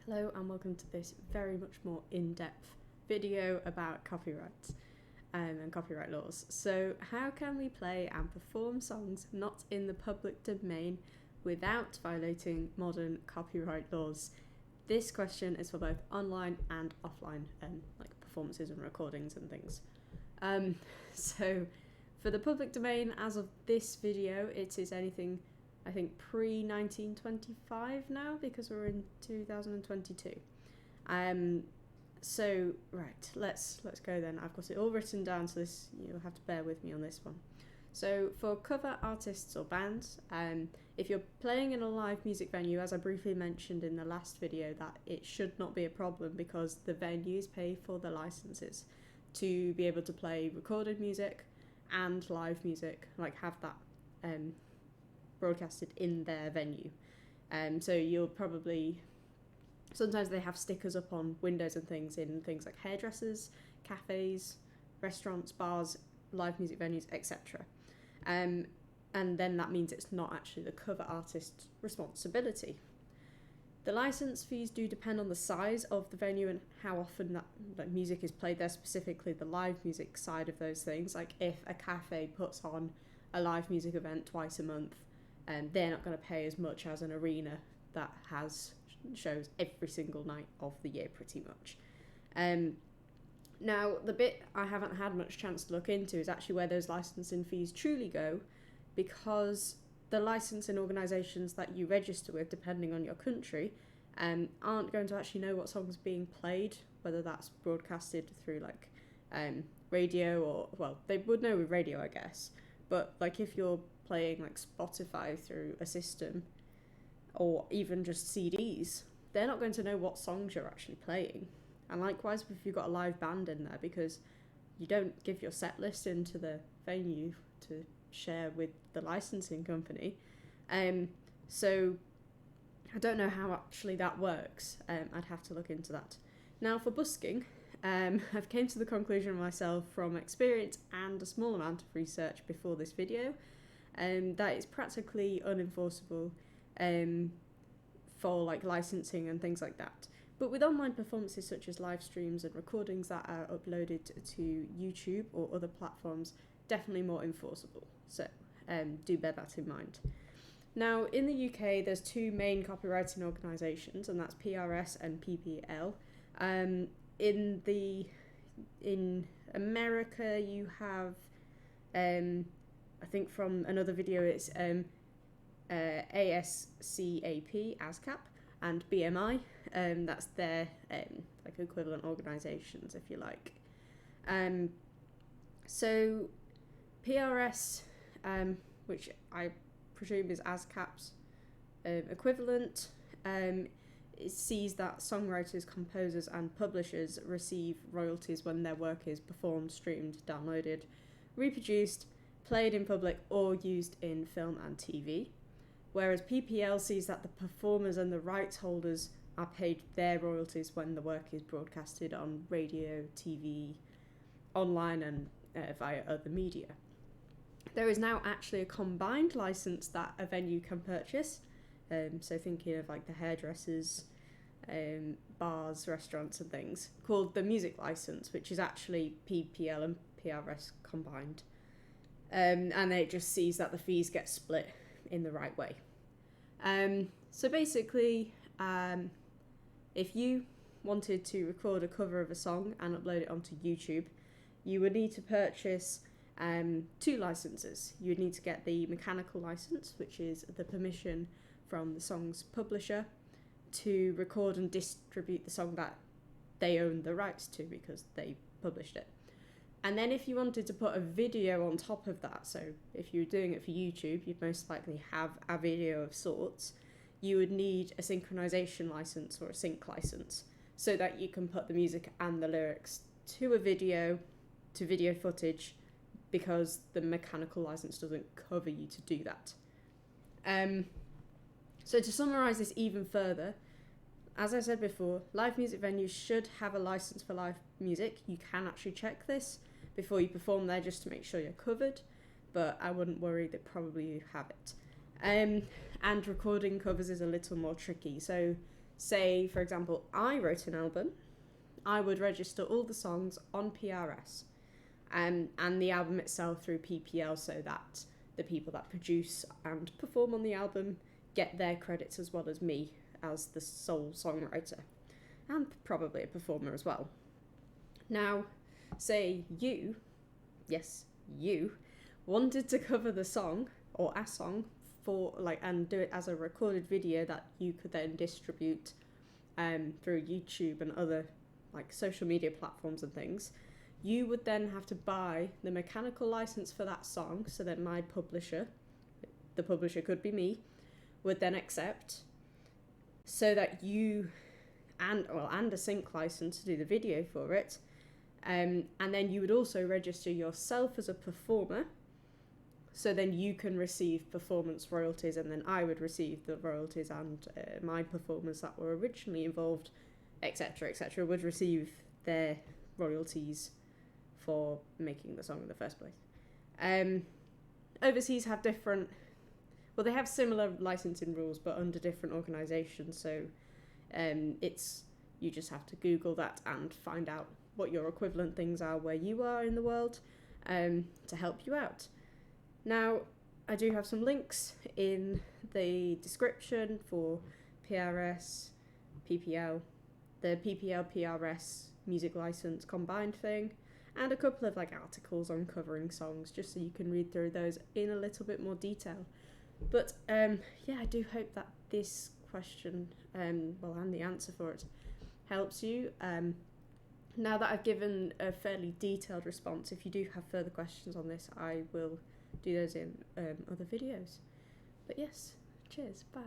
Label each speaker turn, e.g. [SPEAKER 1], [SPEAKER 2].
[SPEAKER 1] Hello and welcome to this very much more in-depth video about copyright and copyright laws. So how can we play and perform songs not in the public domain without violating modern copyright laws? This question is for both online and offline like performances and recordings and things. So for the public domain, as of this video, it is anything I think pre-1925 now, because we're in 2022. So right, let's go then. I've got it all written down, so this you'll have to bear with me on this one. So for cover artists or bands, if you're playing in a live music venue, as I briefly mentioned in the last video, that it should not be a problem because the venues pay for the licenses to be able to play recorded music and live music, like have that broadcasted in their venue. So you'll probably, sometimes they have stickers up on windows and things in things like hairdressers, cafes, restaurants, bars, live music venues, etc. And then that means it's not actually the cover artist's responsibility. The license fees do depend on the size of the venue and how often that music is played there, specifically the live music side of those things. Like if a cafe puts on a live music event twice a month, they're not going to pay as much as an arena that has shows every single night of the year pretty much. Now, the bit I haven't had much chance to look into is actually where those licensing fees truly go, because the licensing organisations that you register with, depending on your country, aren't going to actually know what song's being played, whether that's broadcasted through like radio or, well, they would know with radio, I guess, but like if you're playing like Spotify through a system or even just CDs, they're not going to know what songs you're actually playing. And likewise if you've got a live band in there, because you don't give your set list into the venue to share with the licensing company. So I don't know how actually that works. I'd have to look into that. Now for busking, I've came to the conclusion myself from experience and a small amount of research before this video, that it's practically unenforceable for like licensing and things like that. But with online performances such as live streams and recordings that are uploaded to YouTube or other platforms, definitely more enforceable. So do bear that in mind. Now in the UK there's two main copywriting organisations, and that's PRS and PPL. In America you have I think from another video it's ASCAP, ASCAP, and BMI. That's their like equivalent organisations, if you like. So PRS, which I presume is ASCAP's equivalent, it sees that songwriters, composers and publishers receive royalties when their work is performed, streamed, downloaded, reproduced, played in public or used in film and TV, whereas PPL sees that the performers and the rights holders are paid their royalties when the work is broadcasted on radio, TV, online and via other media. There is now actually a combined license that a venue can purchase, so thinking of like the hairdressers, bars, restaurants and things, called the music license, which is actually PPL and PRS combined. And it just sees that the fees get split in the right way. So basically, if you wanted to record a cover of a song and upload it onto YouTube, you would need to purchase two licenses. You would need to get the mechanical license, which is the permission from the song's publisher to record and distribute the song that they own the rights to because they published it. And then if you wanted to put a video on top of that, so if you were doing it for YouTube, you'd most likely have a video of sorts, you would need a synchronization license or a sync license so that you can put the music and the lyrics to a video, to video footage, because the mechanical license doesn't cover you to do that. So to summarize this even further, as I said before, live music venues should have a license for live music. You can actually check this before you perform there just to make sure you're covered, but I wouldn't worry that probably you have it. And recording covers is a little more tricky. So say, for example, I wrote an album, I would register all the songs on PRS, and the album itself through PPL, so that the people that produce and perform on the album get their credits as well as me as the sole songwriter, and probably a performer as well. Now, say you, yes, you, wanted to cover the song, or a song, for and do it as a recorded video that you could then distribute through YouTube and other social media platforms and things, you would then have to buy the mechanical license for that song, so that my publisher, the publisher could be me, would then accept, so that you and a sync license to do the video for it, and then you would also register yourself as a performer, so then you can receive performance royalties, and then I would receive the royalties, and my performers that were originally involved, etc., would receive their royalties for making the song in the first place. Overseas have different, they have similar licensing rules, but under different organisations, so you just have to Google that and find out what your equivalent things are where you are in the world, to help you out. Now, I do have some links in the description for PRS, PPL, the PPL PRS music license combined thing, and a couple of articles on covering songs, just so you can read through those in a little bit more detail. But I do hope that this question, and the answer for it, helps you. Now that I've given a fairly detailed response, if you do have further questions on this, I will do those in other videos. But yes, cheers, bye.